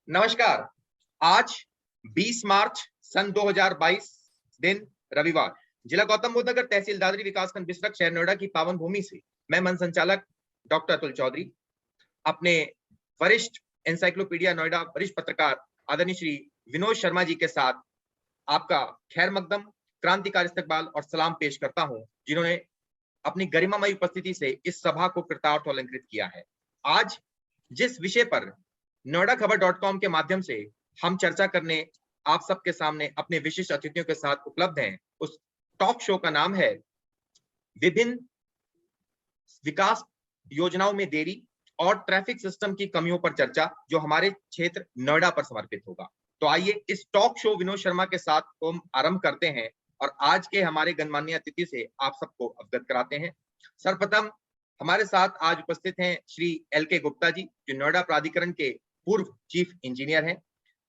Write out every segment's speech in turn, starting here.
नमस्कार। आज 20 मार्च सन 2022 दिन रविवार, जिला गौतम बुद्ध नगर, तहसील दादरी, विकासखंड बिसरख, शहर नोएडा की पावन भूमि से मैं मन संचालक डॉक्टर अतुल चौधरी अपने वरिष्ठ एनसाइक्लोपीडिया नोएडा वरिष्ठ पत्रकार आदरणीय श्री विनोद शर्मा जी के साथ आपका खैर मकदम, क्रांतिकारी इस्तकबाल और सलाम पेश करता हूं, जिन्होंने अपनी गरिमामयी उपस्थिति से इस सभा को कृतार्थ और अलंकृत किया है। आज जिस विषय पर noidakhbar.com के माध्यम से हम चर्चा करने आप सबके सामने अपने विशिष्ट अतिथियों के साथ उपलब्ध हैं, उस टॉक शो का नाम है विभिन्न विकास योजनाओं में देरी और ट्रैफिक सिस्टम की कमियों पर चर्चा, जो हमारे क्षेत्र नोएडा पर समर्पित होगा। तो आइए इस टॉक शो विनोद शर्मा के साथ हम आरंभ करते हैं और आज के हमारे गणमान्य अतिथि से आप सबको अवगत कराते हैं। सर्वप्रथम हमारे साथ आज उपस्थित हैं श्री LK गुप्ता जी, जो नोएडा प्राधिकरण के पूर्व चीफ इंजीनियर हैं।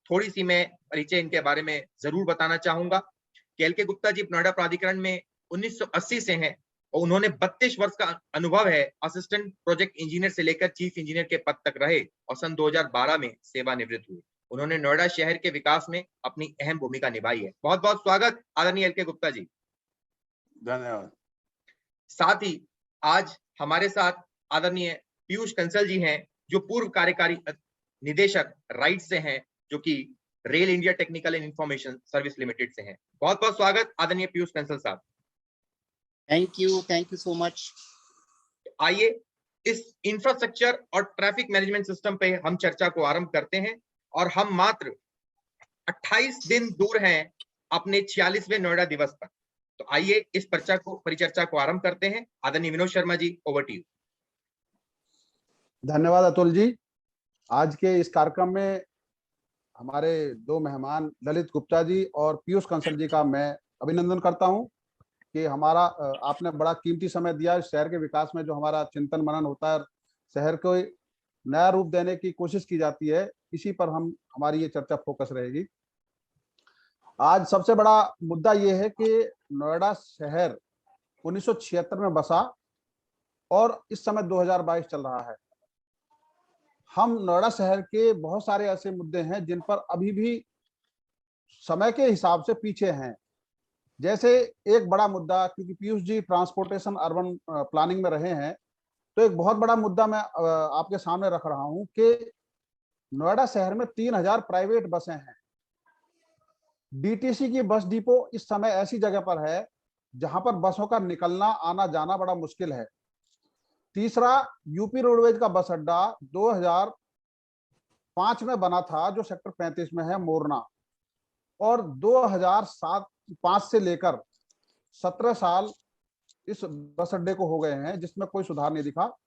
थोड़ी सी मैं परिचय इनके बारे में जरूर बताना चाहूंगा कि LK गुप्ता जी नोएडा प्राधिकरण में 1980 से हैं और उन्होंने 32 वर्ष का अनुभव है। असिस्टेंट प्रोजेक्ट इंजीनियर से लेकर चीफ इंजीनियर के पद तक रहे और सन 2012 में सेवानिवृत्त हुए। उन्होंने नोएडा शहर के विकास में अपनी अहम भूमिका निभाई है। बहुत बहुत स्वागत आदरणीय LK गुप्ता जी। धन्यवाद। साथ ही आज हमारे साथ आदरणीय पीयूष कंसल जी हैं, जो पूर्व कार्यकारी निदेशक राइट से हैं, जो कि rail India technical and information service limited से हैं। बहुत बहुत स्वागत आदरणीय पीयूष कंसल साहब। Thank you so much. आइए इस इंफ्रास्ट्रक्चर और ट्रैफिक मैनेजमेंट सिस्टम पे हम चर्चा को आरंभ करते हैं और हम मात्र 28 दिन दूर हैं अपने 46वें नोएडा दिवस पर। तो आइए इस परिचर्चा को आरंभ करते हैं। आदरणीय Vinod Sharma ji, over to you. धन्यवाद अतुल जी। आज के इस कार्यक्रम में हमारे दो मेहमान ललित गुप्ता जी और पीयूष कंसल जी का मैं अभिनंदन करता हूं कि हमारा आपने बड़ा कीमती समय दिया। शहर के विकास में जो हमारा चिंतन मनन होता है, शहर को नया रूप देने की कोशिश की जाती है, इसी पर हमारी ये चर्चा फोकस रहेगी। आज सबसे बड़ा मुद्दा ये है कि नोएडा शहर 1976 में बसा और इस समय 2022 चल रहा है। हम नोएडा शहर के बहुत सारे ऐसे मुद्दे हैं जिन पर अभी भी समय के हिसाब से पीछे हैं। जैसे एक बड़ा मुद्दा, क्योंकि Piyush ji transportation urban planning में रहे हैं, तो एक बहुत बड़ा मुद्दा मैं आपके सामने रख रहा हूं कि नोएडा शहर में 3000 प्राइवेट बसें हैं। डीटीसी की बस डिपो इस समय ऐसी जगह पर है जहां पर बसों का निकलना आना जाना बड़ा मुश्किल है। तीसरा, यूपी रोडवेज का बस अड्डा 2005 में बना था, जो सेक्टर 35 में है, मोरना, और 2005 से लेकर 17 साल इस बस अड्डे को हो गए हैं, जिसमें कोई सुधार नहीं दिखा।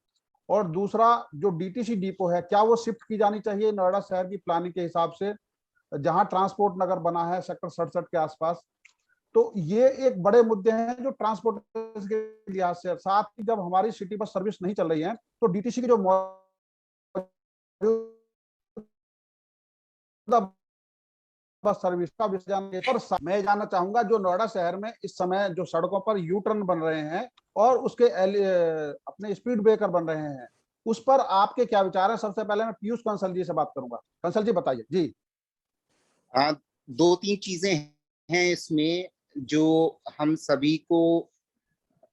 और दूसरा, जो डीटीसी डिपो है, क्या वो शिफ्ट की जानी चाहिए नोएडा शहर की प्लानिंग के हिसाब से, जहां ट्रांसपोर्ट नगर बना है सेक्टर 67 के आसपास। तो ये एक बड़े मुद्दे हैं जो ट्रांसपोर्ट के लिहाज से। साथ ही जब हमारी सिटी बस सर्विस नहीं चल रही है तो डीटीसी की जो बस सर्विस का पर मैं जानना चाहूंगा, जो नोएडा शहर में इस समय जो सड़कों पर यू टर्न बन रहे हैं और उसके अपने स्पीड ब्रेकर बन रहे हैं, उस पर आपके क्या विचार है? सबसे पहले मैं पीयूष कंसल जी से बात करूंगा। कंसल जी बताइए। जी, 2-3 चीजें हैं इसमें जो हम सभी को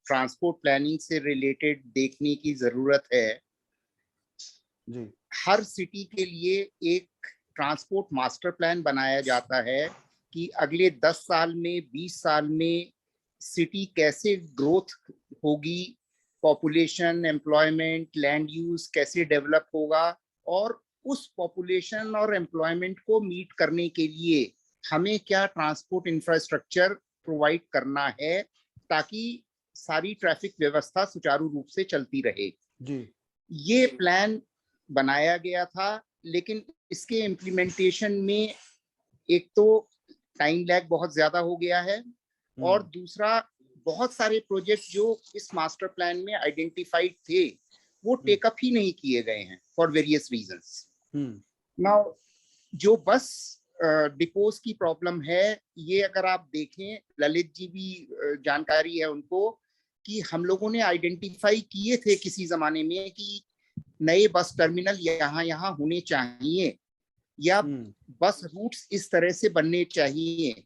ट्रांसपोर्ट प्लानिंग से रिलेटेड देखने की जरूरत है। जी, हर सिटी के लिए एक ट्रांसपोर्ट मास्टर प्लान बनाया जाता है कि अगले 10 साल में, 20 साल में सिटी कैसे ग्रोथ होगी, पॉपुलेशन, एम्प्लॉयमेंट, लैंड यूज कैसे डेवलप होगा, और उस पॉपुलेशन और एम्प्लॉयमेंट को मीट करने के लिए हमें क्या ट्रांसपोर्ट इंफ्रास्ट्रक्चर प्रोवाइड करना है ताकि सारी ट्रैफिक व्यवस्था सुचारू रूप से चलती रहे। जी, ये प्लान बनाया गया था, लेकिन इसके इम्प्लीमेंटेशन में एक तो टाइम लैग बहुत ज्यादा हो गया है, और दूसरा बहुत सारे प्रोजेक्ट जो इस मास्टर प्लान में आइडेंटिफाइड थे वो टेकअप ही नहीं किए गए हैं फॉर वेरियस रीजंस। नाउ जो बस डिपोज की प्रॉब्लम है, ये अगर आप देखें, ललित जी भी जानकारी है उनको, कि हम लोगों ने आइडेंटिफाई किए थे किसी जमाने में कि नए बस टर्मिनल यहाँ यहाँ होने चाहिए, या बस रूट्स इस तरह से बनने चाहिए,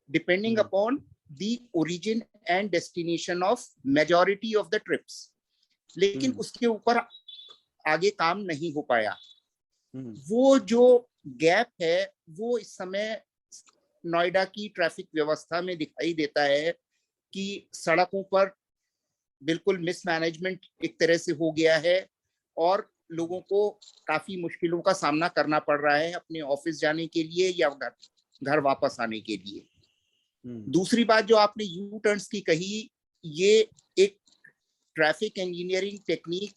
depending upon the origin and destination of majority of the trips. लेकिन उसके ऊपर आगे काम नहीं हो पाया। वो जो गैप है वो इस समय नोएडा की ट्रैफिक व्यवस्था में दिखाई देता है कि सड़कों पर बिल्कुल मिसमैनेजमेंट एक तरह से हो गया है और लोगों को काफी मुश्किलों का सामना करना पड़ रहा है अपने ऑफिस जाने के लिए या घर वापस आने के लिए। दूसरी बात जो आपने यू टर्न्स की कही, ये एक ट्रैफिक इंजीनियरिंग टेक्निक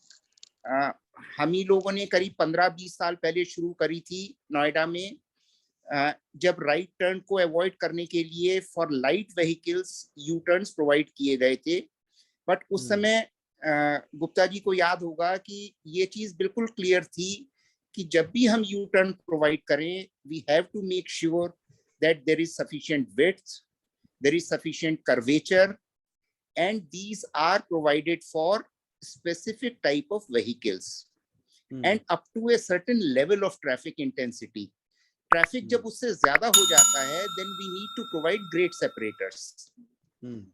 हम ही लोगों ने करीब 15-20 साल पहले शुरू करी थी नोएडा में, जब राइट टर्न को अवॉइड करने के लिए for light vehicles you turns provide किए गए थे। बट उस समय गुप्ता जी को याद होगा कि ये चीज बिल्कुल क्लियर थी कि जब भी हम यू टर्न प्रोवाइड करें, we have to make sure that there is sufficient width, there is sufficient curvature, and these are provided for specific type of vehicles and up to a certain level of traffic intensity. Traffic जब उससे ज्यादा हो जाता है, then we need to provide grade separators.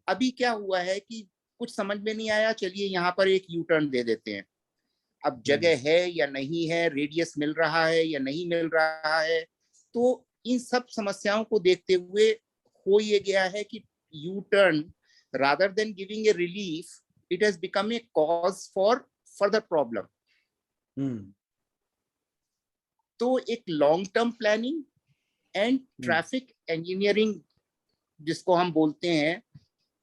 अभी क्या हुआ है कि कुछ समझ में नहीं आया, चलिए यहाँ पर एक यू टर्न दे देते हैं। अब जगह है या नहीं है, रेडियस मिल रहा है या नहीं मिल रहा है, तो इन सब समस्याओं को देखते हुए हो ये गया है कि U turn rather than giving a relief, it has become a cause for further problem. तो एक long term planning and traffic engineering जिसको हम बोलते हैं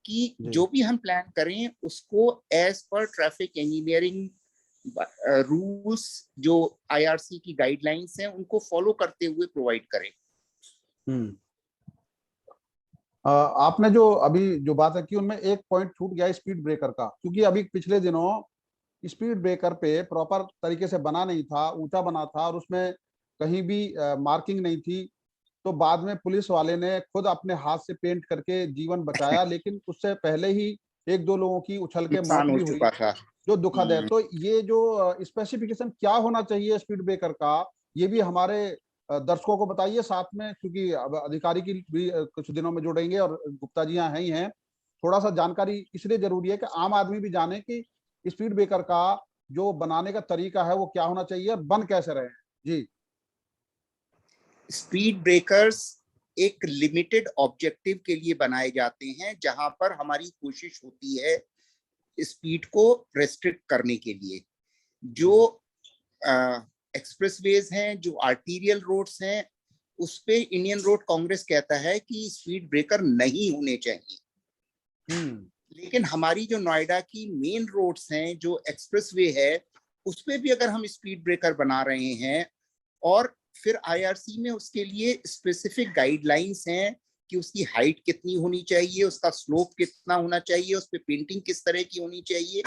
कि जो भी हम प्लान करें उसको as per traffic engineering rules जो IRC की गाइडलाइंस हैं उनको फॉलो करते हुए प्रोवाइड करें। आपने जो अभी जो बात है कि उनमें एक पॉइंट छूट गया स्पीड ब्रेकर का, क्योंकि अभी पिछले दिनों स्पीड ब्रेकर पे प्रॉपर तरीके से बना नहीं था, ऊंचा बना था और उसमें कहीं भी मार्किंग नहीं थी। तो बाद में पुलिस वाले ने खुद अपने हाथ से पेंट करके जीवन बचाया, लेकिन उससे पहले ही 1-2 लोगों की उछल के मौत भी हुई, जो दुखद है। तो ये जो स्पेसिफिकेशन क्या होना चाहिए स्पीड ब्रेकर का, ये भी हमारे दर्शकों को बताइए साथ में, क्योंकि अब अधिकारी की भी कुछ दिनों में जुड़ेंगे और गुप्ता जी यहाँ हैं। थोड़ा सा जानकारी इसलिए जरूरी है कि आम आदमी भी जाने कि स्पीड ब्रेकर का जो बनाने का तरीका है वो क्या होना चाहिए और बन कैसे रहे। जी, स्पीड ब्रेकर्स एक लिमिटेड ऑब्जेक्टिव के लिए बनाए जाते हैं, जहां पर हमारी कोशिश होती है स्पीड को रेस्ट्रिक्ट करने के लिए। जो एक्सप्रेसवेज हैं, जो आर्टीरियल रोड्स हैं, उस पे इंडियन रोड कांग्रेस कहता है कि स्पीड ब्रेकर नहीं होने चाहिए। लेकिन हमारी जो नोएडा की मेन रोड्स हैं, जो एक्सप्रेसवे है, उस पे भी अगर हम स्पीड ब्रेकर बना रहे हैं और फिर IRC में उसके लिए स्पेसिफिक गाइडलाइंस हैं कि उसकी हाइट कितनी होनी चाहिए, उसका स्लोप कितना होना चाहिए, उस पे पेंटिंग किस तरह की होनी चाहिए,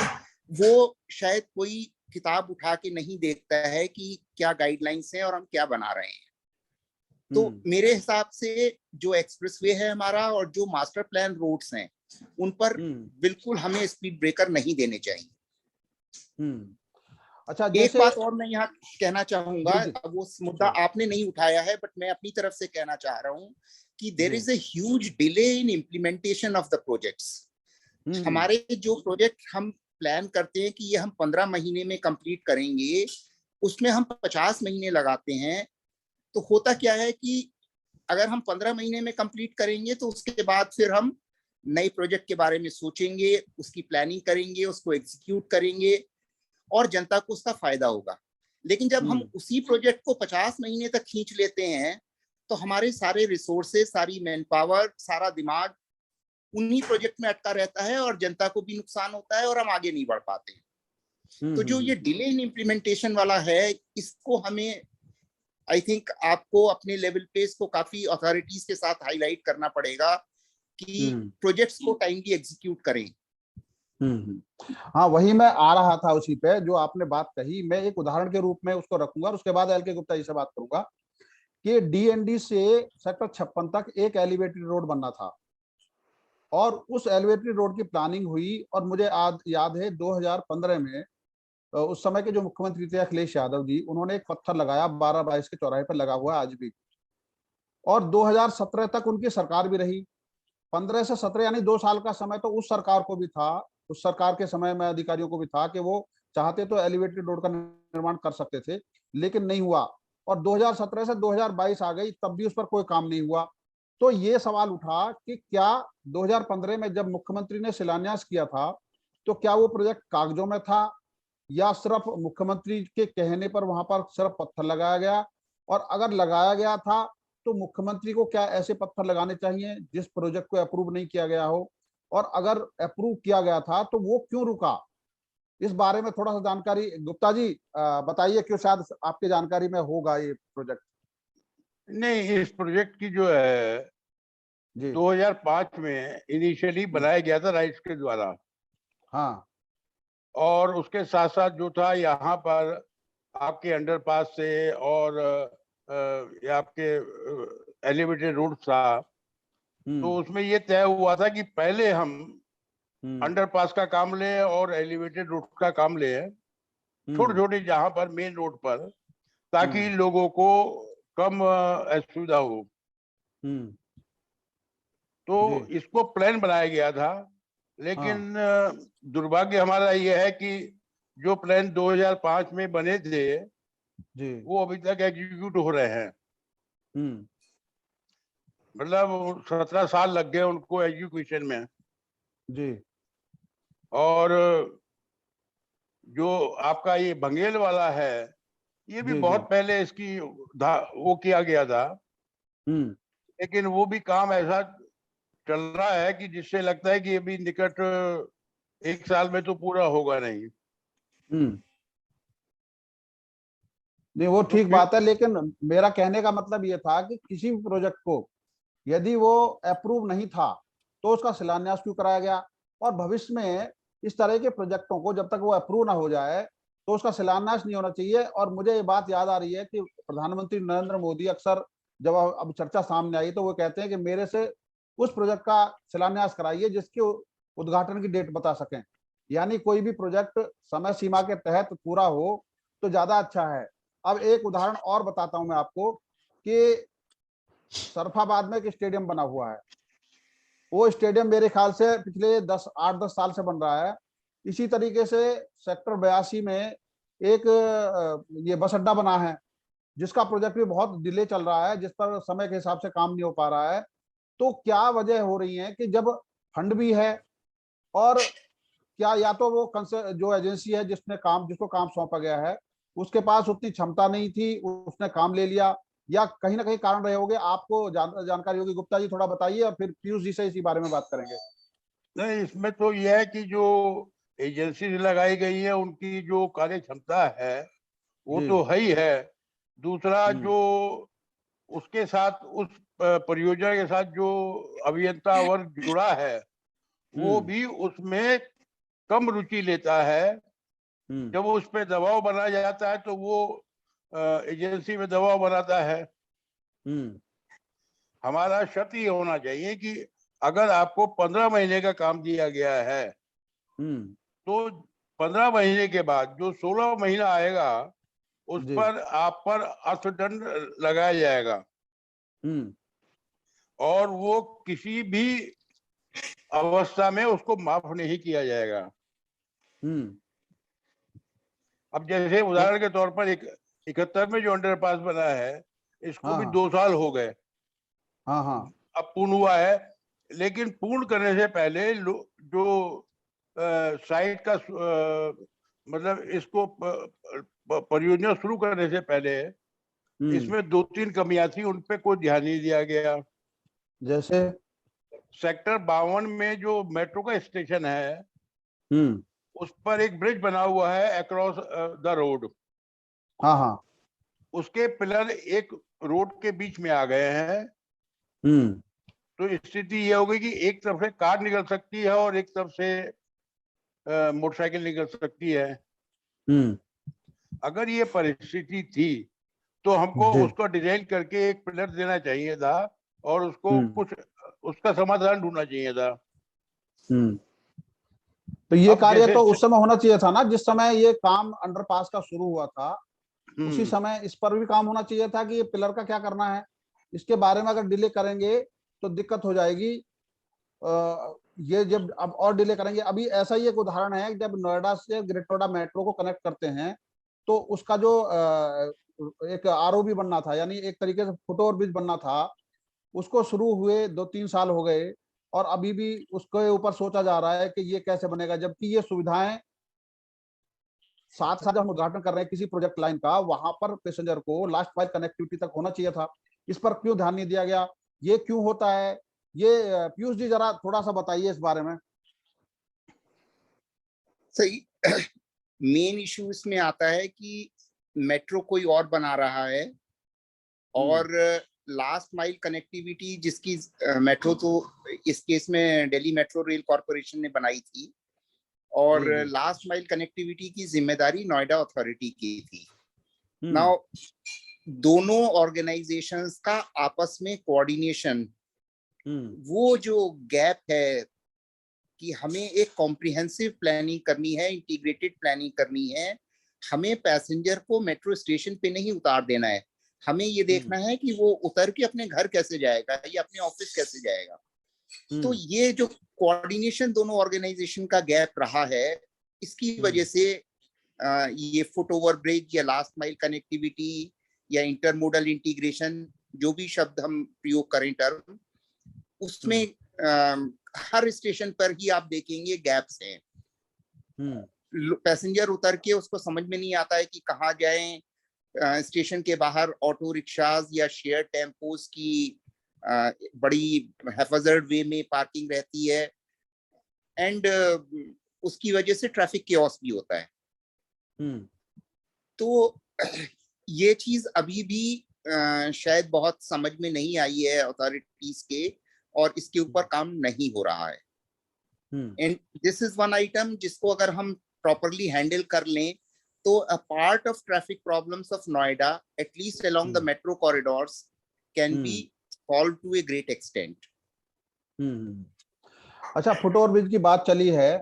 वो शायद कोई किताब उठा के नहीं देखता है कि क्या गाइडलाइंस हैं और हम क्या बना रहे हैं। तो मेरे हिसाब से जो एक्सप्रेसवे है हमारा और जो मास्टर प्लान रोड्स हैं, उन पर बिल्कुल हमें स्पीड ब्रेकर नहीं देने चाहिए। अच्छा, एक बात और मैं यहाँ कहना चाहूंगा, अब वो मुद्दा आपने नहीं उठाया है बट मैं अपनी तरफ से कहना चाह रहा हूँ कि there is a huge delay in implementation of the projects. हमारे जो प्रोजेक्ट हम प्लान करते हैं कि ये हम 15 महीने में कंप्लीट करेंगे, उसमें हम 50 महीने लगाते हैं। तो होता क्या है कि अगर हम 15 महीने में कंप्लीट करेंगे तो उसके बाद फिर हम नए प्रोजेक्ट के बारे में सोचेंगे, उसकी प्लानिंग करेंगे, उसको एग्जीक्यूट करेंगे और जनता को उसका फायदा होगा। लेकिन जब हम उसी प्रोजेक्ट को 50 महीने तक खींच लेते हैं तो हमारे सारे रिसोर्सेज, सारी मैन पावर, सारा दिमाग उन्हीं प्रोजेक्ट में अटका रहता है और जनता को भी नुकसान होता है और हम आगे नहीं बढ़ पाते हैं। तो जो ये डिले इन इम्प्लीमेंटेशन वाला है, इसको हमें आई थिंक आपको अपने लेवल पे इसको काफी अथॉरिटीज के साथ हाईलाइट करना पड़ेगा कि प्रोजेक्ट्स को टाइमली एग्जीक्यूट करें। हाँ, वही मैं आ रहा था उसी पे जो आपने बात कही। मैं एक उदाहरण के रूप में उसको रखूंगा और उसके बाद LK गुप्ता जी से बात करूंगा कि DND से सेक्टर 56 तक एक एलिवेटेड रोड बनना था और उस एलिवेटेड रोड की प्लानिंग हुई और मुझे याद है 2015 में उस समय के जो मुख्यमंत्री थे अखिलेश यादव जी, उन्होंने एक पत्थर लगाया 12/22 के चौराहे पर, लगा हुआ है आज भी। और 2017 तक उनकी सरकार भी रही। 15 से 17 यानी 2 साल का समय तो उस सरकार को भी था, उस सरकार के समय में अधिकारियों को भी था कि वो चाहते तो एलिवेटेड रोड का निर्माण कर सकते थे, लेकिन नहीं हुआ। और 2017 से 2022 आ गई, तब भी उस पर कोई काम नहीं हुआ। तो ये सवाल उठा कि क्या 2015 में जब मुख्यमंत्री ने शिलान्यास किया था, तो क्या वो प्रोजेक्ट कागजों में था या सिर्फ मुख्यमंत्री के कहने पर वहां पर सिर्फ पत्थर लगाया गया? और अगर लगाया गया था तो मुख्यमंत्री को क्या ऐसे पत्थर लगाने चाहिए जिस प्रोजेक्ट को अप्रूव नहीं किया गया हो? और अगर अप्रूव किया गया था तो वो क्यों रुका? इस बारे में थोड़ा सा जानकारी गुप्ता जी बताइए, क्यों शायद आपकी जानकारी में होगा ये प्रोजेक्ट। नहीं, इस प्रोजेक्ट की जो है जी 2005 में इनिशियली बनाया गया था राइट्स के द्वारा, हाँ और उसके साथ साथ जो था यहाँ पर आपके अंडरपास से और ये आपके एलिवेटेड रोड था, तो उसमें ये तय हुआ था कि पहले हम अंडरपास का काम लें और एलिवेटेड रोड का काम लें, छोटे छोटे जहां पर मेन रोड पर, ताकि लोगों को कम असुविधा हो। तो जी। इसको प्लान बनाया गया था, लेकिन दुर्भाग्य हमारा यह है कि जो प्लान 2005 में बने थे जी वो अभी तक एग्जीक्यूट हो रहे हैं। मतलब 17 साल लग गए उनको एग्जीक्यूशन में। जी और जो आपका ये बंगेल वाला है, ये भी जी बहुत जी पहले इसकी वो किया गया था, लेकिन वो भी काम ऐसा चल रहा है कि जिससे लगता है कि अभी निकट 1 साल में तो पूरा होगा नहीं। नहीं, वो तो ठीक फिर बात है, लेकिन मेरा कहने का मतलब ये था कि किसी भी प्रोजेक्ट को यदि वो अप्रूव नहीं था तो उसका शिलान्यास क्यों कराया गया? और भविष्य में इस तरह के प्रोजेक्टों को जब तक वो अप्रूव ना हो जाए तो उसका शिलान्यास नहीं होना चाहिए। और मुझे ये बात याद आ रही है कि प्रधानमंत्री नरेंद्र मोदी अक्सर जब अब चर्चा सामने आई तो वो कहते हैं कि मेरे से उस प्रोजेक्ट का शिलान्यास कराइए जिसके उद्घाटन की डेट बता सकें। यानी कोई भी प्रोजेक्ट समय सीमा के तहत पूरा हो तो ज्यादा अच्छा है। अब एक उदाहरण और बताता हूं मैं आपको कि सरफाबाद में एक स्टेडियम बना हुआ है। वो स्टेडियम मेरे ख्याल से पिछले 8-10 साल से बन रहा है। इसी तरीके से सेक्टर 82 में एक ये बस अड्डा बना है जिसका प्रोजेक्ट भी बहुत डिले चल रहा है, जिस पर समय के हिसाब से काम नहीं हो पा रहा है। तो क्या वजह हो रही है कि जब फंड भी है और क्या या तो वो जो एजेंसी है जिसको काम सौंपा गया है उसके पास उतनी क्षमता नहीं थी, उसने काम ले लिया, या कहीं ना कहीं कारण रहे होंगे। आपको जानकारी होगी, गुप्ता जी थोड़ा बताइए और फिर पीयूष जी से इसी बारे में बात करेंगे। नहीं, इसमें तो यह है कि जो एजेंसी लगाई गई है उनकी जो कार्य क्षमता है वो जी तो है ही है। दूसरा, जो उसके साथ उस परियोजना के साथ जो अभियंता वर्ग जुड़ा है वो भी उसमें कम रुचि लेता है। जब उस पे दबाव बनाया जाता है तो वो एजेंसी में दबाव बनाता है। हमारा शर्त ये होना चाहिए कि अगर आपको 15 महीने का काम दिया गया है तो 15 महीने के बाद जो 16 महीना आएगा उस जी पर आप पर अर्थदंड लगाया जाएगा, और वो किसी भी अवस्था में उसको माफ नहीं किया जाएगा। अब जैसे तो उदाहरण के तौर पर 71 में जो अंडरपास बना है, इसको हाँ भी हाँ 2 साल हो गए, हाँ हाँ अब पूर्ण हुआ है। लेकिन पूर्ण करने से पहले जो साइट का मतलब इसको परियोजना शुरू करने से पहले इसमें 2-3 कमियां थी, उन पे कोई ध्यान नहीं दिया गया। जैसे सेक्टर 52 में जो मेट्रो का स्टेशन है उस पर एक ब्रिज बना हुआ है अक्रॉस द रोड। हाँ हाँ उसके पिलर एक रोड के बीच में आ गए हैं, तो स्थिति ये हो गई कि एक तरफ से कार निकल सकती है और एक तरफ से मोटरसाइकिल निकल सकती है। अगर ये परिस्थिति थी तो हमको जी उसको डिजाइन करके एक पिलर देना चाहिए था और उसको कुछ उसका समाधान ढूंढना चाहिए था। तो ये अब कार्य जैसे तो उस समय होना चाहिए था ना, जिस समय ये काम अंडरपास का शुरू हुआ था, उसी समय इस पर भी काम होना चाहिए था कि ये पिलर का क्या करना है। इसके बारे में अगर डिले करेंगे तो दिक्कत हो जाएगी। ये जब अब और डिले करेंगे, अभी ऐसा ही एक उदाहरण है, जब नोएडा से ग्रेटर नोएडा मेट्रो को कनेक्ट करते हैं तो उसका जो एक आरओबी बनना था, यानी एक तरीके से फुट ओवर ब्रिज बनना था, उसको शुरू हुए 2-3 साल हो गए और अभी भी उसके ऊपर सोचा जा रहा है कि ये कैसे बनेगा, जबकि ये सुविधाएं साथ साथ हम उद्घाटन कर रहे हैं किसी प्रोजेक्ट लाइन का, वहां पर पैसेंजर को लास्ट माइल कनेक्टिविटी तक होना चाहिए था। इस पर क्यों ध्यान नहीं दिया गया, ये क्यों होता है, ये पीयूष जी जरा थोड़ा सा बताइए इस बारे में। सही। मेन इशू इसमें आता है कि मेट्रो कोई और बना रहा है और लास्ट माइल कनेक्टिविटी जिसकी मेट्रो तो इस केस में दिल्ली मेट्रो रेल कॉर्पोरेशन ने बनाई थी और लास्ट माइल कनेक्टिविटी की जिम्मेदारी नोएडा अथॉरिटी की थी। नाउ दोनों ऑर्गेनाइजेशंस का आपस में कोऑर्डिनेशन, वो जो गैप है कि हमें एक कॉम्प्रिहेंसिव प्लानिंग करनी है, इंटीग्रेटेड प्लानिंग करनी है, हमें पैसेंजर को मेट्रो स्टेशन पे नहीं उतार देना है, हमें ये देखना है कि वो उतर के अपने घर कैसे जाएगा या अपने ऑफिस कैसे जाएगा। तो ये जो कोऑर्डिनेशन दोनों ऑर्गेनाइजेशन का गैप रहा है, इसकी वजह से ये फुट ओवर ब्रिज या लास्ट माइल कनेक्टिविटी या इंटरमोडल इंटीग्रेशन, जो भी शब्द हम प्रयोग करें टर्म, उसमें हर स्टेशन पर ही आप देखेंगे गैप्स हैं। पैसेंजर उतर के उसको समझ में नहीं आता है कि कहाँ जाएं। स्टेशन के बाहर ऑटो रिक्शाज या शेयर टेम्पोस की बड़ी हैफाजर्ड वे में पार्किंग रहती है एंड उसकी वजह से ट्रैफिक केओस भी होता है। तो ये चीज अभी भी शायद बहुत समझ में नहीं आई है अथॉरिटीज के और इसके ऊपर काम नहीं हो रहा है। And this is one item जिसको अगर हम प्रॉपरली हैंडल कर लें तो a part of traffic problems of Noida at least along the metro corridors can be solve to a great extent. अच्छा, फुट ओवर ब्रिज की बात चली है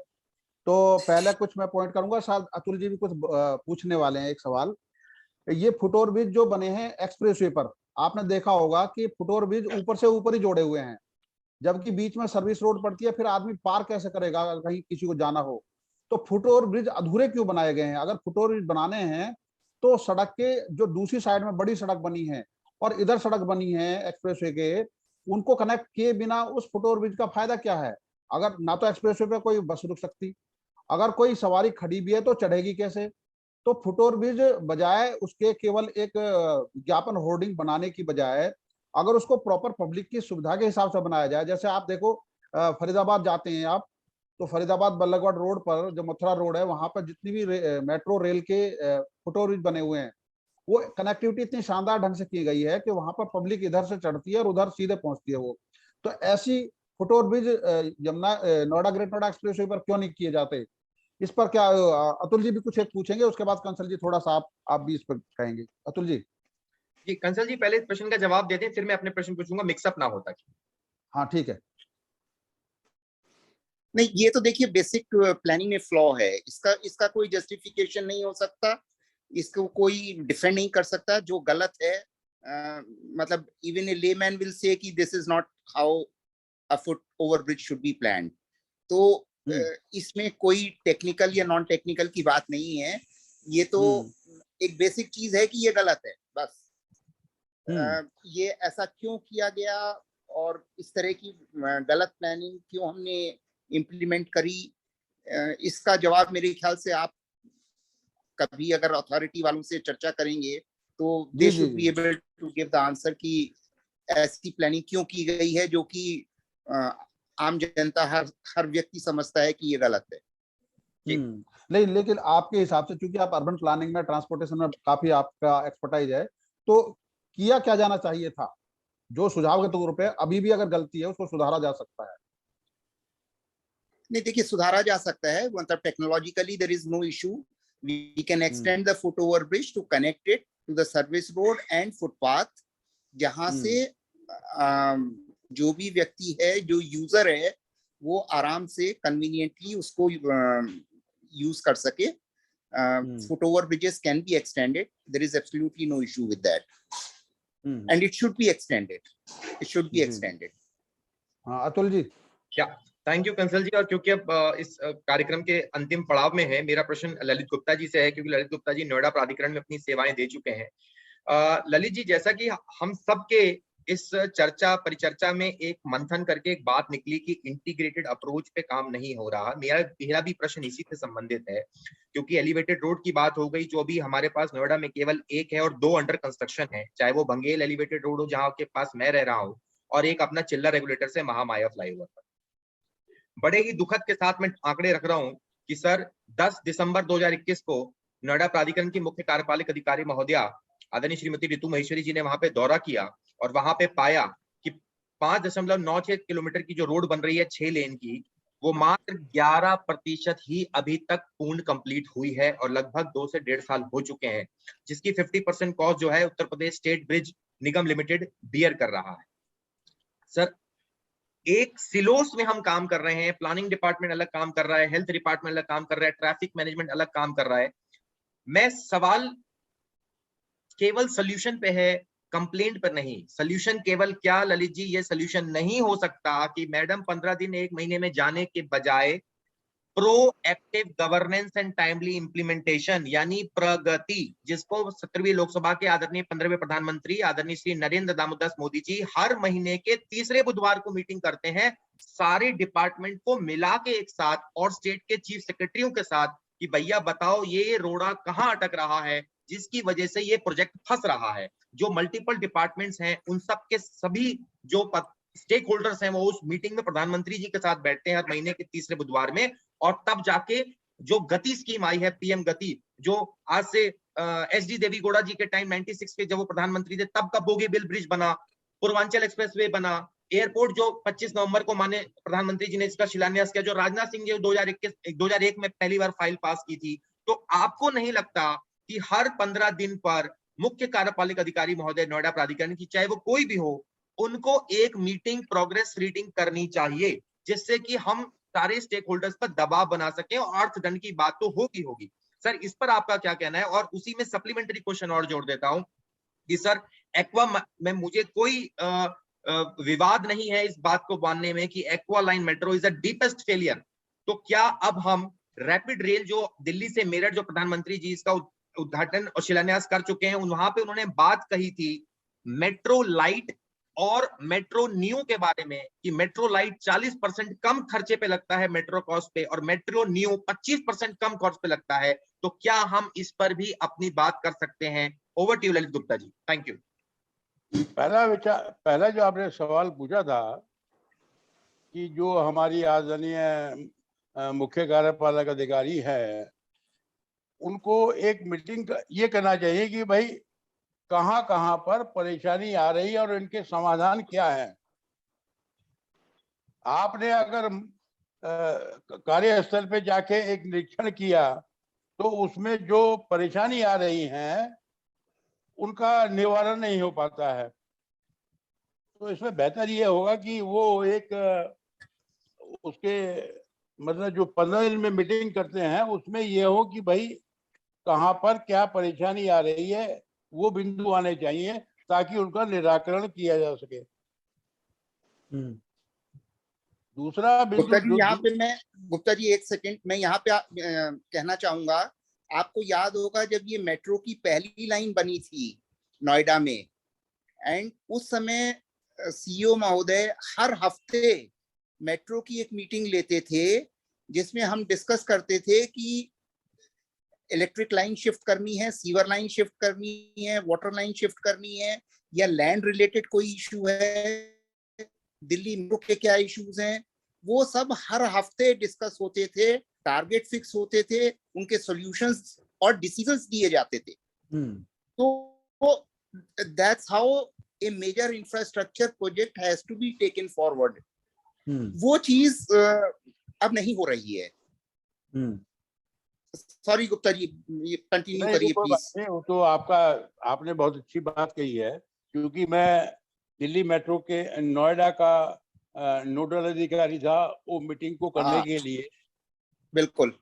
तो पहले कुछ मैं पॉइंट करूंगा, शायद अतुल जी भी कुछ पूछने वाले हैं। एक सवाल, ये फुट ओवर ब्रिज जो बने हैं एक्सप्रेसवे पर, आपने देखा होगा कि फुट ओवर ब्रिज ऊपर से ऊपर ही जोड़े हुए हैं, जबकि बीच में सर्विस रोड पड़ती है, फिर आदमी पार कैसे करेगा अगर कहीं किसी को जाना हो। तो फुट ओवर ब्रिज अधूरे क्यों बनाए गए हैं? अगर फुट ओवर ब्रिज बनाने हैं तो सड़क के जो दूसरी साइड में बड़ी सड़क बनी है और इधर सड़क बनी है एक्सप्रेसवे के, उनको कनेक्ट किए बिना उस फुट ओवर ब्रिज का फायदा क्या है? अगर ना तो एक्सप्रेसवे पे कोई बस रुक सकती, अगर कोई सवारी खड़ी भी है तो चढ़ेगी कैसे? तो फुट ओवर ब्रिज बजाय उसके केवल एक विज्ञापन होर्डिंग बनाने की बजाय अगर उसको प्रॉपर पब्लिक की सुविधा के हिसाब से बनाया जाए, जैसे आप देखो फरीदाबाद जाते हैं आप, तो फरीदाबाद बल्लभगढ़ रोड पर जो मथुरा रोड है, वहां पर जितनी भी मेट्रो रेल के फुट ओवर ब्रिज बने हुए हैं, वो कनेक्टिविटी इतनी शानदार ढंग से की गई है कि वहां पर पब्लिक इधर से चढ़ती है और उधर सीधे पहुंचती है। वो तो ऐसी foot over bridge Yamuna Noida great Noida expressway पर क्यों नहीं किए जाते? इस पर क्या अतुल जी भी कुछ एक पूछेंगे, उसके बाद कंसल जी थोड़ा सा आप भी इस पर कहेंगे। अतुल जी। जी कंसल जी पहले इस प्रश्न का जवाब देते हैं, फिर मैं अपने प्रश्न पूछूंगा, मिक्सअप ना हो ताकि। हाँ ठीक है। नहीं, ये तो देखिए बेसिक प्लानिंग में फ्लॉ है, इसका कोई जस्टिफिकेशन नहीं हो सकता, इसको कोई डिफेंड नहीं कर सकता। जो गलत है मतलब even a layman will say कि this is not how a foot over bridge should be planned. तो इसमें कोई टेक्निकल या नॉन टेक्निकल की बात नहीं है, ये तो एक बेसिक चीज है कि ये गलत है बस। ये ऐसा क्यों किया गया और इस तरह की गलत प्लानिंग क्यों हमने इम्प्लीमेंट करी, इसका जवाब मेरे ख्याल से आप कभी अगर अथॉरिटी वालों से चर्चा करेंगे तो they should be able to give the answer कि ऐसी प्लानिंग क्यों की गई है जो कि आम जनता हर व्यक्ति समझता है कि ये गलत है। नहीं, लेकिन आपके हिसाब से, चूंकि आप अर्बन प्लानिंग में ट्रांसपोर्टेशन में काफी आपका एक्सपर्टाइज है, तो किया क्या जाना चाहिए था? जो सुझाव के तौर पे अभी भी अगर गलती है उसको सुधारा जा सकता है। नहीं देखिए, सुधारा जा सकता है, मतलब technologically there is no issue, we can extend the foot over bridge to connect it to the service road and footpath, जहां से जो भी व्यक्ति है, जो यूजर है, वो आराम से कन्वीनियंटली उसको यूज कर सके. Foot-over bridges can be extended. There is absolutely no issue with that. And it should be extended. It should be extended. हाँ अतुल जी. थैंक यू कंसल जी. और क्योंकि अब इस कार्यक्रम के अंतिम पड़ाव में है, मेरा प्रश्न ललित गुप्ता जी से है, क्योंकि ललित गुप्ता जी नोएडा प्राधिकरण में अपनी सेवाएं दे चुके हैं. ललित जी, जैसा कि हम सबके इस चर्चा परिचर्चा में एक मंथन करके एक बात निकली कि इंटीग्रेटेड अप्रोच पे काम नहीं हो रहा. मेरा भी प्रश्न इसी से संबंधित है, क्योंकि एलिवेटेड रोड की बात हो गई, जो अभी हमारे पास नोएडा में केवल एक है और 2 अंडर कंस्ट्रक्शन है, चाहे वो बंगेल एलिवेटेड रोड हो जहां के पास मैं रह रहा हूँ, और एक अपना चिल्ला रेगुलेटर से महामाया फ्लाईओवर पर. बड़े ही दुखद के साथ मैं आंकड़े रख रहा हूँ कि सर 10 दिसंबर 2021 को नोएडा प्राधिकरण की मुख्य कार्यपालक अधिकारी महोदया आदरणीय श्रीमती रितु महेश्वरी जी ने वहां पे दौरा किया और वहां पे पाया कि 5.96 किलोमीटर की जो रोड बन रही है 6 लेन की, वो मात्र 11% ही अभी तक पूर्ण कंप्लीट हुई है और लगभग 2 से 1.5 साल हो चुके हैं, जिसकी 50% कॉस्ट जो है उत्तर प्रदेश स्टेट ब्रिज निगम लिमिटेड बियर कर रहा है. सर, एक सिलोस में हम काम कर रहे हैं, प्लानिंग डिपार्टमेंट अलग काम कर रहा है, हेल्थ डिपार्टमेंट अलग काम कर रहा है, ट्रैफिक मैनेजमेंट अलग काम कर रहा है. मैं सवाल केवल सोल्यूशन पे है, कंप्लेंट पर नहीं. सोल्यूशन केवल क्या ललित जी, ये सोल्यूशन नहीं हो सकता कि मैडम 15 दिन 1 महीने में जाने के बजाय proactive governance and timely implementation यानी प्रगति, जिसको 17वीं लोकसभा के आदरणीय 15वें प्रधानमंत्री आदरणीय श्री नरेंद्र दामोदर मोदी जी हर महीने के तीसरे बुधवार को मीटिंग करते हैं सारे डिपार्टमेंट को मिला के एक साथ और स्टेट के चीफ सेक्रेटरियों के साथ कि भैया बताओ ये रोड़ा कहाँ अटक रहा है जिसकी वजह से ये प्रोजेक्ट फंस रहा है. जो मल्टीपल डिपार्टमेंट्स हैं उन सब के सभी जो स्टेक होल्डर्स हैं वो उस मीटिंग में प्रधानमंत्री जी के साथ बैठते हैं हर महीने के तीसरे बुधवार में, और तब जाके जो गति स्कीम आई है पीएम गति, जो आज से एसडी देवीगौड़ा जी के टाइम 96 के जब वो प्रधानमंत्री थे तब का बोगीबिल ब्रिज बना, पूर्वांचल एक्सप्रेसवे बना, एयरपोर्ट जो 25 नवंबर को माने प्रधानमंत्री जी ने इसका शिलान्यास किया, जो राजनाथ सिंह जी 2001 में पहली बार फाइल पास की थी. तो आपको नहीं लगता कि हर 15 दिन पर मुख्य कार्यपालक अधिकारी महोदय नोएडा प्राधिकरण की चाहे वो कोई भी हो, उनको एक मीटिंग प्रोग्रेस रीडिंग करनी चाहिए, जिससे कि हम सारे स्टेक होल्डर्स पर दबाव बना सकें और अर्थदंड की बात तो होगी. सर, इस पर आपका क्या कहना है? और उसी में सप्लीमेंट्री क्वेश्चन और जोड़ देता हूं कि सर एक्वा में मुझे कोई विवाद नहीं है इस बात को मानने में कि aqua line metro is the deepest failure. तो क्या अब हम रैपिड रेल जो दिल्ली से मेरठ जो प्रधानमंत्री जी इसका उद्घाटन और शिलान्यास कर चुके हैं, वहां पे उन्होंने बात कही थी मेट्रो लाइट और मेट्रो न्यू के बारे में कि मेट्रो लाइट 40% कम खर्चे पे लगता है मेट्रो कॉस्ट पे और मेट्रो न्यू 25% कम कॉस्ट पे लगता है. तो क्या हम इस पर भी अपनी बात कर सकते हैं? Over to Lalit Gupta ji. Thank you. पहला जो आपने सवाल पूछा था कि जो हमारी आदरणीय मुख्य कार्यपालक अधिकारी है उनको एक मीटिंग ये करना चाहिए कि भाई कहाँ पर परेशानी आ रही है और इनके समाधान क्या है. आपने अगर कार्यस्थल पे जाके एक निरीक्षण किया तो उसमें जो परेशानी आ रही है उनका निवारण नहीं हो पाता है. तो इसमें बेहतर ये होगा कि वो एक उसके मतलब जो 15 दिन में मीटिंग करते हैं उसमें ये हो कि भाई कहाँ पर क्या परेशानी आ रही है वो बिंदु आने चाहिए ताकि उनका निराकरण किया जा सके. दूसरा बिंदु गुप्ता जी एक सेकंड, मैं यहाँ पे कहना चाहूंगा, आपको याद होगा जब ये मेट्रो की पहली लाइन बनी थी नोएडा में, एंड उस समय सीईओ महोदय हर हफ्ते मेट्रो की एक मीटिंग लेते थे जिसमें हम डिस्कस करते थे कि इलेक्ट्रिक लाइन शिफ्ट करनी है, सीवर लाइन शिफ्ट करनी है, वाटर लाइन शिफ्ट करनी है, या लैंड रिलेटेड कोई इशू है, दिल्ली मेट्रो के क्या इश्यूज हैं, वो सब हर हफ्ते डिस्कस होते थे, टारगेट फिक्स होते थे, उनके सॉल्यूशंस और डिसीजंस दिए जाते थे. तो that's how a major infrastructure project has to be taken forward. वो चीज अब नहीं हो रही है. सॉरी गुप्ता जी, कंटिन्यू करिए प्लीज. तो आपने बहुत अच्छी बात कही है, क्योंकि मैं दिल्ली मेट्रो के नोएडा का नोडल अधिकारी था वो मीटिंग को करने हाँ। के लिए, बिल्कुल।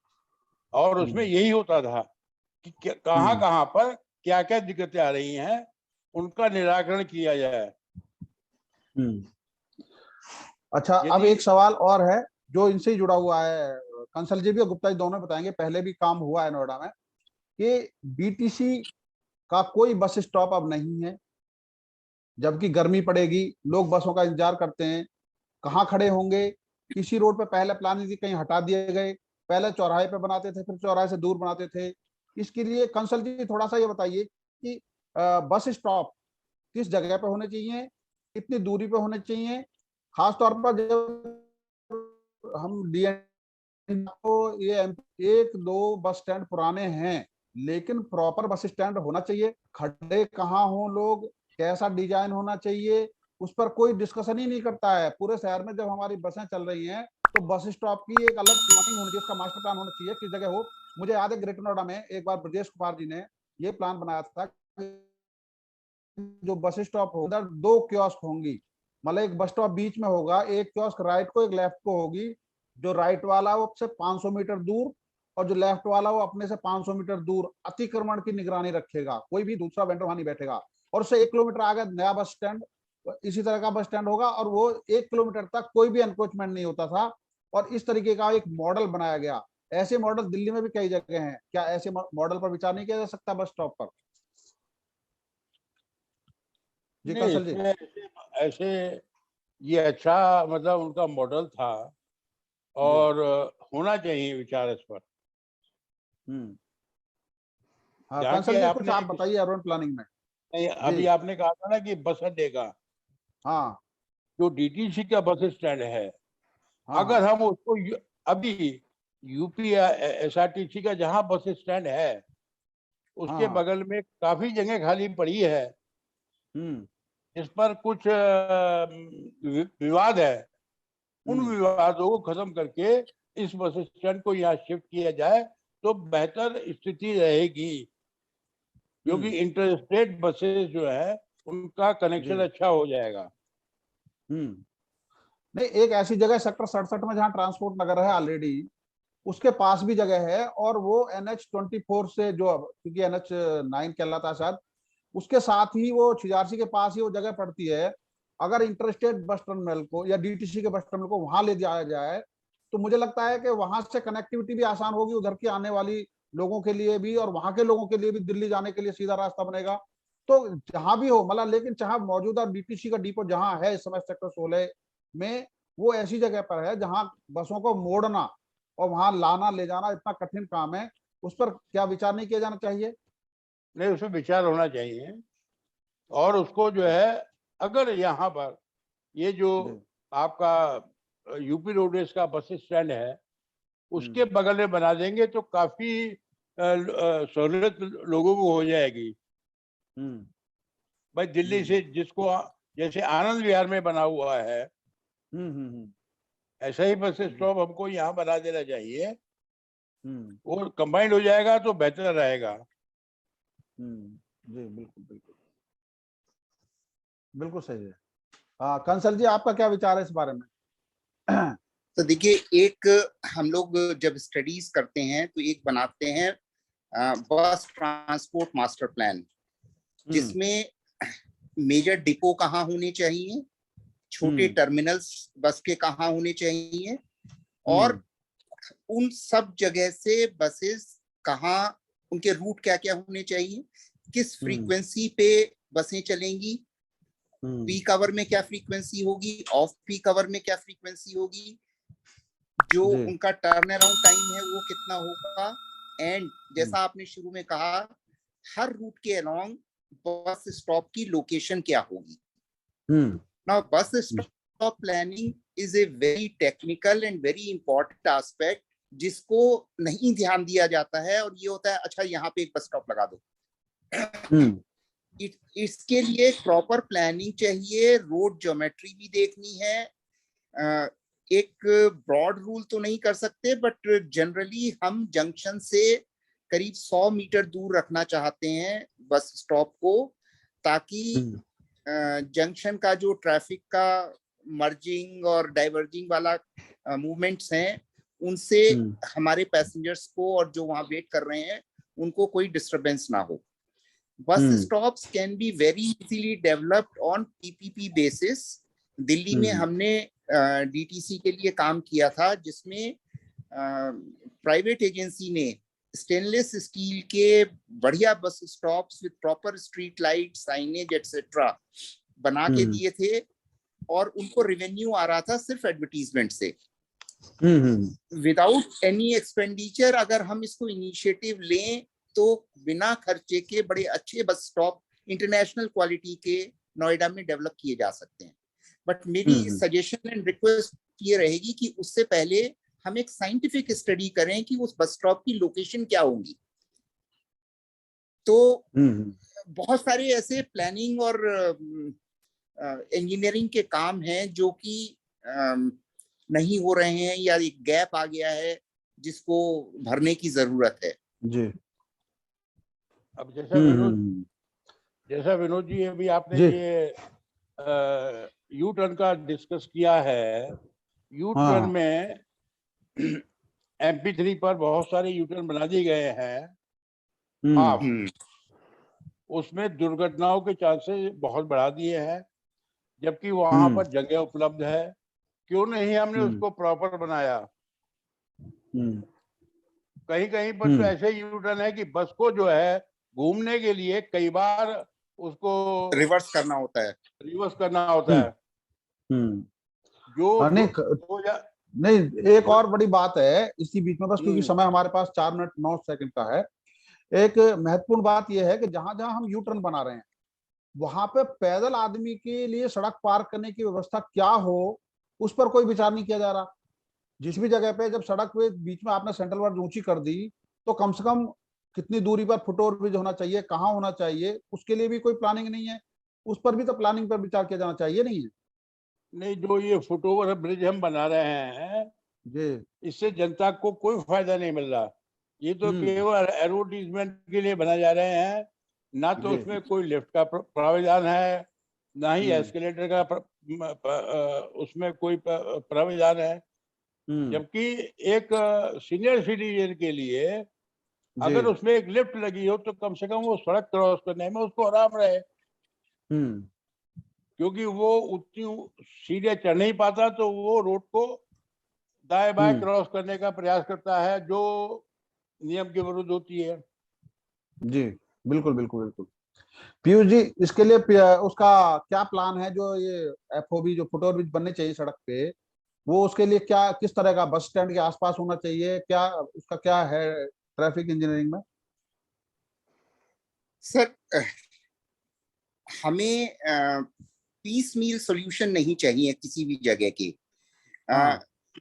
और उसमें यही होता था कि कहाँ कहाँ पर क्या क्या दिक्कतें आ रही हैं, उनका निराकरण किया जाए। अच्छा, अब एक सवाल और है जो इनसे ही जुड़ा हुआ है, कंसल जी भी और गुप्ता जी दोनों बताएंगे, पहले भी काम हुआ है नोएडा में, कि बीटीसी का कोई बस स्टॉप अब नहीं है, जबकि गर्मी पड़ेगी, लोग बसों का इंतजार करते हैं, कहाँ खड़े होंगे? किसी रोड पे पहले प्लानिंग थी, कहीं हटा दिए गए, पहले चौराहे पे बनाते थे, फिर चौराहे से दूर बनाते थे। इसके लिए कंसल जी थोड़ा सा ये बताइए कि बस स्टॉप किस जगह पे होने चाहिए, कितनी दूरी पे होने चाहिए, खासतौर पर जब हम डीएन को ये एक दो बस स्टैंड पुराने हैं, लेकिन प्रॉपर बस स्टैंड होना चाहिए, खड़े कहाँ हो लोग, कैसा डिजाइन होना चाहिए, उस पर कोई डिस्कशन ही नहीं करता है। पूरे शहर में जब हमारी बसें चल रही हैं तो बस स्टॉप की एक अलग प्लानिंग होनी चाहिए, उसका मास्टर प्लान होना चाहिए, किस जगह हो। मुझे याद है ग्रेटर नोएडा में एक बार ब्रजेश कुमार जी ने ये प्लान बनाया था, जो बस स्टॉप होगा उधर दो कियोस्क होंगी, मतलब एक बस स्टॉप बीच में होगा, एक कियोस्क राइट को एक लेफ्ट को होगी, जो राइट वाला वो से 500 मीटर दूर और जो लेफ्ट वाला वो अपने से 500 मीटर दूर अतिक्रमण की निगरानी रखेगा, कोई भी दूसरा वेंडर वहां नहीं बैठेगा। और उससे 1 किलोमीटर आगे नया बस स्टैंड, इसी तरह का बस स्टैंड होगा, और वो 1 किलोमीटर तक कोई भी एनक्रोचमेंट नहीं होता था, और इस तरीके का एक मॉडल बनाया गया। ऐसे मॉडल दिल्ली में भी कई जगह हैं, क्या ऐसे मॉडल पर विचार नहीं किया जा सकता बस स्टॉप पर? जी नहीं, कंसल जी। इसमें ऐसे ये अच्छा मतलब उनका मॉडल था, और होना चाहिए विचार इस पर। हाँ जहाँ की कंसल जी कुछ आपने आप बताइए अर्बन प्लानिंग में। नहीं, जी अभी आपने कहा था ना कि बस अड्डे का हाँ जो डीटीसी का बस स्टैंड है, हाँ अगर हाँ हम उसको अभी यूपी या एसआरटीसी का जहाँ बस स्टैंड है उसके हाँ बगल में काफी जगह खाली पड़ी है, हम्म इस पर कुछ विवाद है, उन हम्म विवादों को खत्म करके इस बस स्टैंड को यहाँ शिफ्ट किया जाए तो बेहतर स्थिति रहेगी, क्योंकि इंटरस्टेट बसेस जो है उनका कनेक्शन जी अच्छा हो जाएगा। नहीं, एक ऐसी जगह सेक्टर 67 में जहाँ ट्रांसपोर्ट नगर है ऑलरेडी, उसके पास भी जगह है, और वो NH24 से जो, क्योंकि NH9 कहलाता है शायद, उसके साथ ही वो छिजारसी के पास ही वो जगह पड़ती है। अगर इंटरस्टेट बस टर्मिनल को या डीटीसी के बस टर्मिनल को वहां ले जाया जाए तो मुझे लगता है कि वहां से कनेक्टिविटी भी आसान होगी, उधर की आने वाली लोगों के लिए भी, और वहां के लोगों के लिए भी दिल्ली जाने के लिए सीधा रास्ता बनेगा। तो जहां भी हो, मतलब लेकिन चाहे मौजूदा डीटीसी का डिपो जहां है इस समय सेक्टर 16 में, वो ऐसी जगह पर है जहां बसों को मोड़ना और वहां लाना ले जाना इतना कठिन काम है, उस पर क्या विचार नहीं किया जाना चाहिए? नहीं, उसमें विचार होना चाहिए, और उसको जो है अगर यहाँ पर ये जो आपका यूपी रोडवेज का बस स्टैंड है उसके बगल में बना देंगे तो काफी सहूलियत लोगों को हो जाएगी। भाई दिल्ली से जिसको जैसे आनंद विहार में बना हुआ है ऐसा ही बस स्टॉप हमको यहाँ बना देना चाहिए, वो कंबाइंड हो जाएगा तो बेहतर रहेगा। जी बिल्कुल बिल्कुल बिल्कुल सही है। हाँ कंसल जी आपका क्या विचार है इस बारे में? तो देखिए, एक हम लोग जब स्टडीज करते हैं तो एक बनाते हैं बस ट्रांसपोर्ट मास्टर प्लान, जिसमें मेजर डिपो कहाँ होने चाहिए, छोटे टर्मिनल्स बस के कहाँ होने चाहिए, और उन सब जगह से बसेस कहाँ, उनके रूट क्या क्या होने चाहिए, किस फ्रीक्वेंसी पे बसें चलेंगी, पीक आवर में क्या फ्रीक्वेंसी होगी, ऑफ पीक आवर में क्या फ्रीक्वेंसी होगी, जो उनका टर्न अराउंड टाइम है वो कितना होगा, एंड जैसा आपने शुरू में कहा हर रूट के अलोंग बस स्टॉप की लोकेशन क्या होगी। Now bus stop planning is a very technical and very important aspect जिसको नहीं ध्यान दिया जाता है, और ये होता है अच्छा यहाँ पे एक बस स्टॉप लगा दो। इसके लिए प्रॉपर प्लानिंग चाहिए, रोड ज्योमेट्री भी देखनी है। एक ब्रॉड रूल तो नहीं कर सकते, बट जनरली हम जंक्शन से करीब 100 मीटर दूर रखना चाहते हैं बस स्टॉप को, ताकि जंक्शन का जो ट्रैफिक का मर्जिंग और डाइवर्जिंग वाला मूवमेंट्स हैं, उनसे हमारे पैसेंजर्स को और जो वहां वेट कर रहे हैं उनको कोई डिस्टरबेंस ना हो। Bus stops can be very easily developed on PPP basis. Delhi में हमने डीटीसी के लिए काम किया था, जिसमें प्राइवेट एजेंसी ने स्टेनलेस स्टील के बढ़िया bus stops with proper street light, signage etcetera बना के दिए थे, और उनको रेवेन्यू आ रहा था सिर्फ एडवर्टीजमेंट से, विदाउट एनी एक्सपेंडिचर। अगर हम इसको इनिशिएटिव लें तो बिना खर्चे के बड़े अच्छे बस स्टॉप इंटरनेशनल क्वालिटी के नोएडा में डेवलप किए जा सकते हैं। बट मेरी सजेशन एंड रिक्वेस्ट ये रहेगी कि उससे पहले हम एक साइंटिफिक स्टडी करें कि उस बस स्टॉप की लोकेशन क्या होंगी। तो बहुत सारे ऐसे प्लानिंग और इंजीनियरिंग के काम हैं जो कि नहीं हो रहे हैं, या एक गैप आ गया है जिसको भरने की जरूरत है जी। अब जैसा विनोद जी अभी आपने ये यू टर्न का डिस्कस किया है, यू टर्न में MP3 पर बहुत सारे यू टर्न बना दिए गए हैं। उसमें दुर्घटनाओं के चांसेस बहुत बढ़ा दिए हैं, जबकि वहां पर जगह उपलब्ध है। क्यों नहीं हमने उसको प्रॉपर बनाया? कहीं कहीं पर तो ऐसे यू टर्न है कि बस को जो है घूमने के लिए कई बार उसको रिवर्स करना होता है। जो नहीं, एक और बड़ी बात है इसी बीच में, बस क्योंकि समय हमारे पास 4 मिनट 9 सेकंड का है। एक महत्वपूर्ण बात यह है कि जहां जहां हम यू टर्न बना रहे हैं वहां पे पैदल आदमी के लिए सड़क पार करने की व्यवस्था क्या हो, उस पर कोई विचार नहीं किया जा रहा। जिस भी जगह पे जब सड़क पे बीच में आपने सेंट्रल वर्ड ऊंची कर दी, तो कम से कम कितनी दूरी पर फुट ओवर ब्रिज होना चाहिए, कहाँ होना चाहिए, उसके लिए भी कोई प्लानिंग नहीं है। उस पर भी तो प्लानिंग पर विचार किया जाना चाहिए, नहीं है? नहीं, जो ये फुट ओवर ब्रिज हम बना रहे हैं जी, इससे जनता को कोई फायदा नहीं मिल रहा। ये तो केवल एडवर्टीजमेंट के लिए बनाए जा रहे हैं, ना तो उसमें कोई लिफ्ट का प्रावधान है, ना ही एस्केलेटर का उसमें कोई प्रावधान है। जबकि एक सीनियर सिटीजन के लिए अगर उसमें एक लिफ्ट लगी हो तो कम से कम वो सड़क क्रॉस करने में उसको आराम रहे, क्योंकि वो उतनी सीधे चढ़ नहीं पाता, तो वो रोड को दाएं बाएं क्रॉस करने का प्रयास करता है, जो नियम के विरुद्ध होती है। जी बिल्कुल बिल्कुल बिल्कुल। पीयूष जी, इसके लिए उसका क्या प्लान है? जो ये FOB जो फुट ओवर ब्रिज बनने चाहिए सड़क पे, वो उसके लिए क्या, किस तरह का बस स्टैंड के आसपास होना चाहिए, क्या उसका क्या है ट्रैफिक इंजीनियरिंग में? सर, हमें पीस मील सोल्यूशन नहीं चाहिए किसी भी जगह के।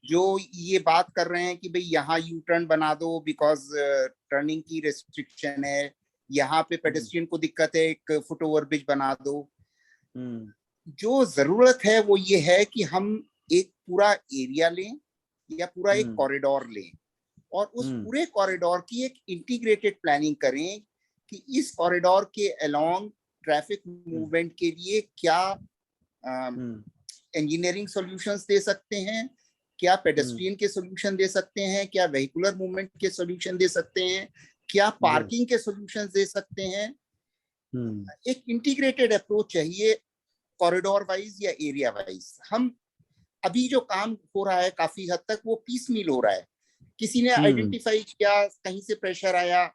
जो ये बात कर रहे हैं कि भाई यहाँ यू टर्न बना दो बिकॉज टर्निंग की रेस्ट्रिक्शन है, यहाँ पे पेडेस्ट्रियन को दिक्कत है, एक फुट ओवर ब्रिज बना दो। जो जरूरत है वो ये है कि हम एक पूरा एरिया लें या पूरा एक कॉरिडोर लें, और उस पूरे कॉरिडोर की एक इंटीग्रेटेड प्लानिंग करें कि इस कॉरिडोर के अलोंग ट्रैफिक मूवमेंट के लिए क्या इंजीनियरिंग सॉल्यूशंस दे सकते हैं, क्या पेडेस्ट्रियन के सॉल्यूशन दे सकते हैं, क्या वेहिकुलर मूवमेंट के सॉल्यूशन दे सकते हैं, क्या पार्किंग के सॉल्यूशन दे सकते हैं। एक इंटीग्रेटेड अप्रोच चाहिए कॉरिडोर वाइज या एरिया वाइज। हम अभी जो काम हो रहा है काफी हद तक वो पीस मील हो रहा है। किसी ने आइडेंटिफाई किया, कहीं से प्रेशर आया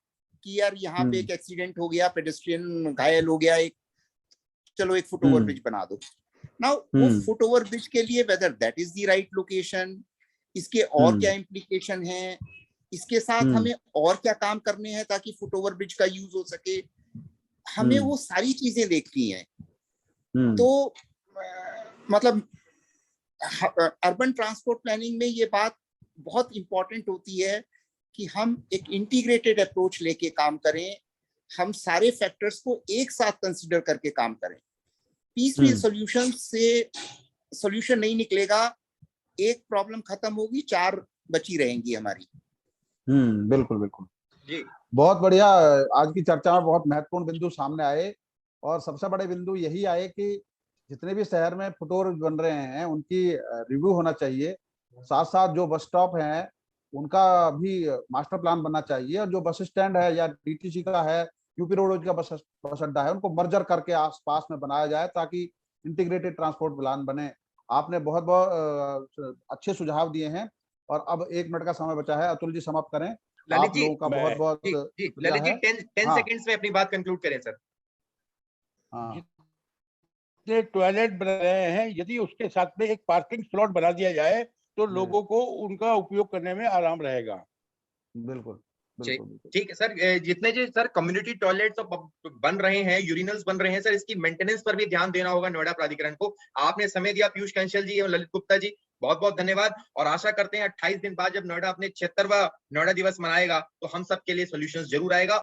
कि यार यहाँ पे एक एक्सीडेंट हो गया, पेडेस्ट्रियन घायल हो गया, एक चलो एक फुट ओवर ब्रिज बना दो। नाउ वो फुट ओवर ब्रिज के लिए whether that is the right location, इसके और क्या इम्प्लीकेशन है, इसके साथ हमें और क्या काम करने हैं ताकि फुट ओवर ब्रिज का यूज हो सके, हमें वो सारी चीजें देखनी है। तो मतलब अर्बन ट्रांसपोर्ट प्लानिंग में ये बात बहुत इंपॉर्टेंट होती है कि हम एक इंटीग्रेटेड अप्रोच लेके काम करें, हम सारे फैक्टर्स को एक साथ कंसीडर करके काम करें। पीस मील सॉल्यूशन से सॉल्यूशन नहीं निकलेगा, एक प्रॉब्लम खत्म होगी, 4 बची रहेंगी हमारी। बिल्कुल बिल्कुल जी, बहुत बढ़िया। आज की चर्चा में बहुत महत्वपूर्ण बिंदु सामने आए, और सबसे बड़े बिंदु यही आए कि जितने भी शहर में फुटओवर बन रहे हैं उनकी रिव्यू होना चाहिए। साथ साथ जो बस स्टॉप हैं उनका भी मास्टर प्लान बनना चाहिए, और जो बस स्टैंड है या डीटीसी का है, यूपी रोडवेज का बस अड्डा है, उनको मर्जर करके आसपास में बनाया जाए ताकि इंटीग्रेटेड ट्रांसपोर्ट प्लान बने। आपने बहुत बहुत अच्छे सुझाव दिए हैं, और अब 1 मिनट का समय बचा है। अतुल जी समाप्त करें। ललित आप जी, लोगों का बहुत बहुत जी शुक्रिया ललित जी, है। 10 हाँ सेकंड्स में अपनी बात कंक्लूड करें सर। हाँ जितने टॉयलेट बन रहे हैं, यदि उसके साथ में एक पार्किंग स्लॉट बना दिया जाए तो जी, लोगों को उनका उपयोग करने में आराम रहेगा। बिल्कुल ठीक बिल्कुल बिल्कुल। ठीक है सर। जितने जो सर कम्युनिटी टॉयलेट्स बन रहे हैं, यूरिनल्स बन रहे हैं सर, इसकी मेंटेनेंस पर भी ध्यान देना होगा नोएडा प्राधिकरण को। आपने समय दिया पीयूष कंसल जी और ललित गुप्ता जी, बहुत बहुत धन्यवाद। और आशा करते हैं 28 दिन बाद जब नोएडा अपने 76वां नोएडा दिवस मनाएगा तो हम सब के लिए सॉल्यूशंस जरूर आएगा।